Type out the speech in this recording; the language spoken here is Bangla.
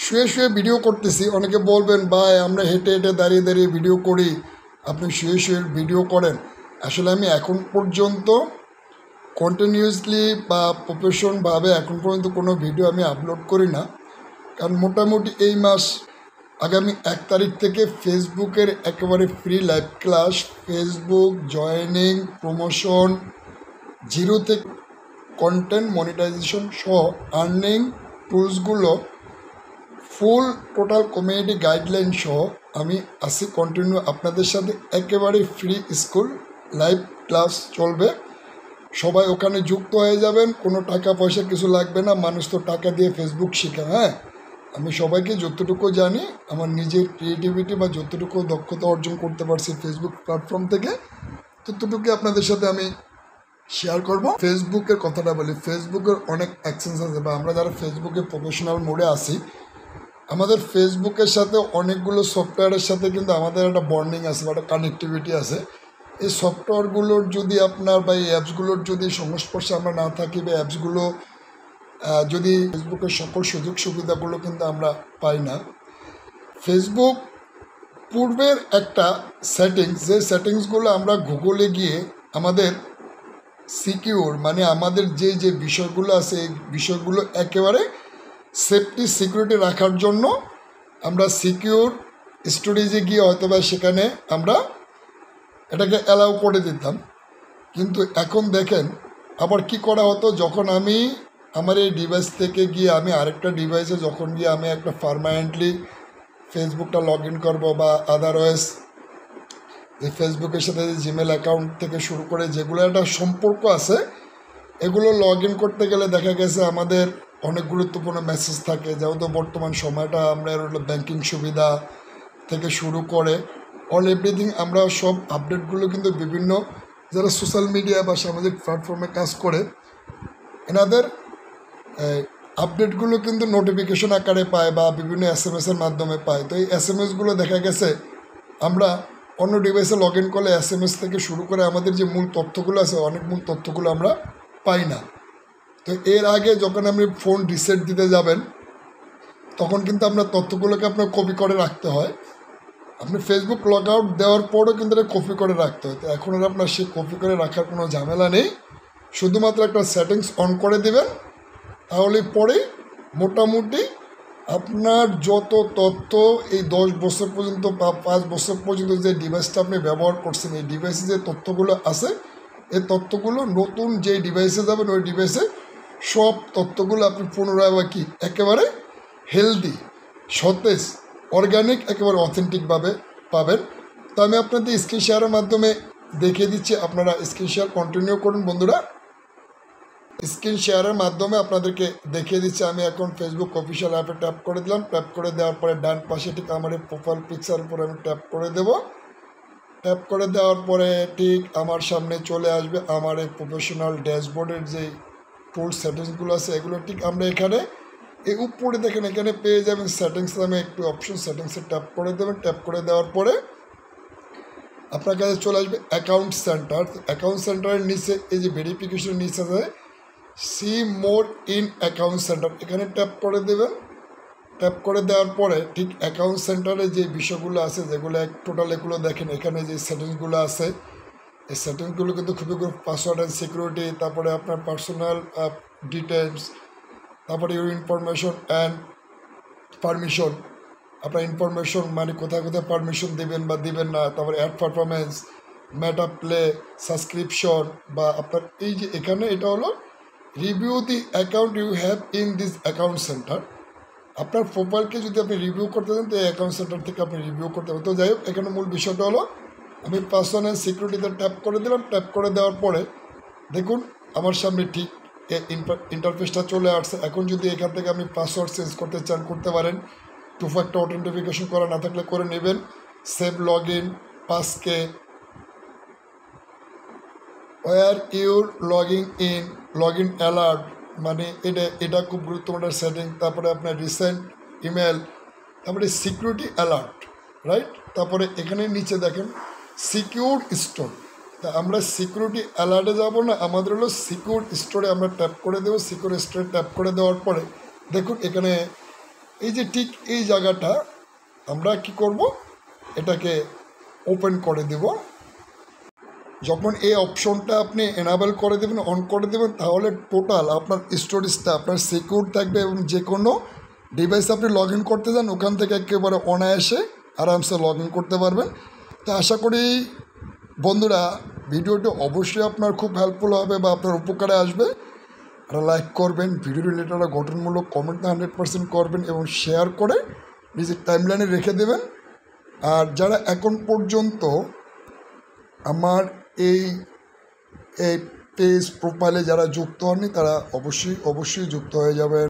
শুয়ে শুয়ে ভিডিও করতেছি। অনেকে বলবেন ভাই আমরা হেঁটে হেঁটে দাঁড়িয়ে দাঁড়িয়ে ভিডিও করি, আপনি শুয়ে শুয়ে ভিডিও করেন। আসলে আমি এখন পর্যন্ত কন্টিনিউয়াসলি বা প্রফেশনভাবে এখন পর্যন্ত কোনো ভিডিও আমি আপলোড করি না। কারণ মোটামুটি এই মাস আগামী 1 তারিখ থেকে ফেসবুকের একেবারে free live class, Facebook joining, promotion, zero থেকে কন্টেন্ট মনিটাইজেশন সহ আর্নিং টুলসগুলো ফুল টোটাল কমিউনিটি গাইডলাইন সহ আমি আসি কন্টিনিউ আপনাদের সাথে। একেবারে ফ্রি স্কুল লাইভ ক্লাস চলবে, সবাই ওখানে যুক্ত হয়ে যাবেন। কোনো টাকা পয়সা কিছু লাগবে না, মানুষ তো টাকা দিয়ে ফেসবুক শেখে। হ্যাঁ, আমি সবাইকে যতটুকু জানি, আমার নিজের ক্রিয়েটিভিটি বা যতটুকু দক্ষতা অর্জন করতে পারছি ফেসবুক প্ল্যাটফর্ম থেকে, ততটুকু আপনাদের সাথে আমি শেয়ার করব। ফেসবুকের কথাটা বলি, ফেসবুকের অনেক অ্যাকশনস আছে, বা আমরা যারা ফেসবুকে প্রফেশনাল মোডে আসি, আমাদের ফেসবুকের সাথে অনেকগুলো সফটওয়্যারের সাথে কিন্তু আমাদের একটা বন্ডিং আছে বা একটা কানেক্টিভিটি আছে। এই সফটওয়্যারগুলোর যদি আপনার বা এই অ্যাপসগুলোর যদি সংস্পর্শে আমরা না থাকি, বা অ্যাপসগুলো যদি ফেসবুকের সকল সুযোগ সুবিধাগুলো কিন্তু আমরা পাই না। ফেসবুক পূর্বের একটা সেটিংস, যে সেটিংসগুলো আমরা গুগলে গিয়ে আমাদের সিকিউর, মানে আমাদের যে যে বিষয়গুলো আছে এই বিষয়গুলো একেবারে সেফটি সিকিউরিটি রাখার জন্য আমরা সিকিউর স্টোরেজে গিয়ে হয়তোবা সেখানে আমরা এটাকে অ্যালাউ করে দিতাম। কিন্তু এখন দেখেন আবার কি করা হতো, যখন আমি আমার এই ডিভাইস থেকে গিয়ে আমি আরেকটা ডিভাইসে যখন গিয়ে আমি একটা পার্মানেন্টলি ফেসবুকটা লগ ইন করবো, বা আদারওয়াইজ যে ফেসবুকের সাথে যে জিমেল অ্যাকাউন্ট থেকে শুরু করে যেগুলো একটা সম্পর্ক আছে, এগুলো লগ ইন করতে গেলে দেখা গেছে আমাদের অনেক গুরুত্বপূর্ণ মেসেজ থাকে। যেহেতু বর্তমান সময়টা আমরা ব্যাংকিং সুবিধা থেকে শুরু করে অল এভরিথিং, আমরা সব আপডেটগুলো কিন্তু বিভিন্ন যারা সোশ্যাল মিডিয়া বা সামাজিক প্ল্যাটফর্মে কাজ করে এনাদের আপডেটগুলো কিন্তু নোটিফিকেশন আকারে পায় বা বিভিন্ন এসএমএসের মাধ্যমে পায়। তো এই এসএমএসগুলো দেখা গেছে আমরা অন্য ডিভাইসে লগ ইন করলে এসএমএস থেকে শুরু করে আমাদের যে মূল তথ্যগুলো আছে, অনেক মূল তথ্যগুলো আমরা পাই না। তো এর আগে যখন আপনি ফোন রিসেট দিতে যাবেন, তখন কিন্তু আপনার তথ্যগুলোকে আপনার কপি করে রাখতে হয়। আপনি ফেসবুক লগ আউট দেওয়ার পরও কিন্তু এটা কপি করে রাখতে হয়। তো এখন আর আপনার সে কপি করে রাখার কোনো ঝামেলা নেই, শুধুমাত্র একটা সেটিংস অন করে দেবেন, তাহলে পরে মোটামুটি আপনার যত তথ্য এই 10 বছর পর্যন্ত বা 5 বছর পর্যন্ত যে ডিভাইসটা আপনি ব্যবহার করছেন, এই ডিভাইসে যে তথ্যগুলো আছে, এই তথ্যগুলো নতুন যেই ডিভাইসে যাবেন ওই ডিভাইসে সব তথ্যগুলো আপনি পুনরায় বা কি একেবারে হেলদি, সতেজ, অর্গানিক, একেবারে অথেন্টিকভাবে পাবেন। তো আমি আপনাদের স্ক্রিন শেয়ারের মাধ্যমে দেখিয়ে দিচ্ছি, আপনারা স্ক্রিন শেয়ার কন্টিনিউ করুন বন্ধুরা। স্ক্রিন শেয়ারের মাধ্যমে আপনাদেরকে দেখিয়ে দিচ্ছি। আমি এখন ফেসবুক অফিসিয়াল অ্যাপে ট্যাপ করে দিলাম। ট্যাপ করে দেওয়ার পরে ডান পাশে ঠিক আমার এই প্রোফাইল পিকচারের উপরে আমি ট্যাপ করে দেব। ট্যাপ করে দেওয়ার পরে ঠিক আমার সামনে চলে আসবে আমার এই প্রফেশনাল ড্যাশবোর্ডের যে টুল সেটিংসগুলো আছে, এগুলো ঠিক আমরা এখানে এই উপরে দেখেন এখানে পেয়ে যাবেন সেটিংস নামে একটু অপশন, সেটিংসে ট্যাপ করে দেবেন। ট্যাপ করে দেওয়ার পরে আপনার কাছে চলে আসবে অ্যাকাউন্ট সেন্টার। অ্যাকাউন্ট সেন্টারের নিচে এই যে ভেরিফিকেশনের নিচে আছে see more in account centre, এখানে ট্যাপ করে দেবেন। ট্যাপ করে দেওয়ার পরে ঠিক অ্যাকাউন্ট সেন্টারে যে বিষয়গুলো আছে, যেগুলো টোটাল এগুলো দেখেন এখানে যে সেটিংসগুলো আছে, এই সেটিংসগুলো কিন্তু খুবই পাসওয়ার্ড অ্যান্ড সিকিউরিটি, তারপরে আপনার পার্সোনাল ডিটেলস, তারপরে ইউর ইনফরমেশন অ্যান্ড পারমিশন, আপনার ইনফরমেশন মানে কোথায় কোথায় পারমিশন দেবেন বা দিবেন না, তারপরে ad performance, Meta play, subscription, বা আপনার এই যে এখানে এটা হলো review the account you have in this account centre. আপনার প্রোফাইলকে যদি আপনি রিভিউ করতে চান তো এই অ্যাকাউন্ট সেন্টার থেকে আপনি রিভিউ করতে পারেন। তো যাই হোক, এখানে মূল বিষয়টা হলো আমি পার্সোনাল অ্যান্ড সিকিউরিটিতে ট্যাপ করে দিলাম। ট্যাপ করে দেওয়ার পরে দেখুন আমার সামনে ঠিক ইন্টারফেসটা চলে আসছে। এখন যদি এখান থেকে আপনি পাসওয়ার্ড চেঞ্জ করতে চান করতে পারেন, টু ফ্যাক্টর অথেন্টিফিকেশন করা না থাকলে করে নেবেন। Save log in, passkey, where your log in alert, মানে এটা খুব গুরুত্বপূর্ণ সেটিং। তারপরে আপনার রিসেন্ট ইমেল, তারপরে সিকিউরিটি অ্যালার্ট, রাইট। তারপরে এখানে নিচে দেখেন সিকিউর স্টোর। তা আমরা সিকিউরিটি অ্যালার্টে যাব না, আমাদের হলো সিকিউর স্টোরে আমরা ট্যাপ করে দেবো। সিকিউর স্টোরে ট্যাপ করে দেওয়ার পরে দেখুন এখানে এই যে ঠিক এই জায়গাটা আমরা কি করব, এটাকে ওপেন করে দেব। যখন এই অপশনটা আপনি এনাবেল করে দেবেন, অন করে দেবেন, তাহলে টোটাল আপনার স্টোরেজটা আপনার সিকিউর থাকবে এবং যে কোনো ডিভাইস আপনি লগ ইন করতে যান ওখান থেকে একেবারে অনায়াসে আরামসে লগ ইন করতে পারবেন। তো আশা করি বন্ধুরা ভিডিওটি অবশ্যই আপনার খুব হেল্পফুল হবে বা আপনার উপকারে আসবে। আর লাইক করবেন, ভিডিও রিলেটেড গঠনমূলক কমেন্টটা 100% করবেন এবং শেয়ার করে নিজের টাইমলাইনে রেখে দেবেন। আর যারা এখন পর্যন্ত আমার এই এই পেজ প্রোফাইলে যারা যুক্ত হননি তারা অবশ্যই যুক্ত হয়ে যাবেন।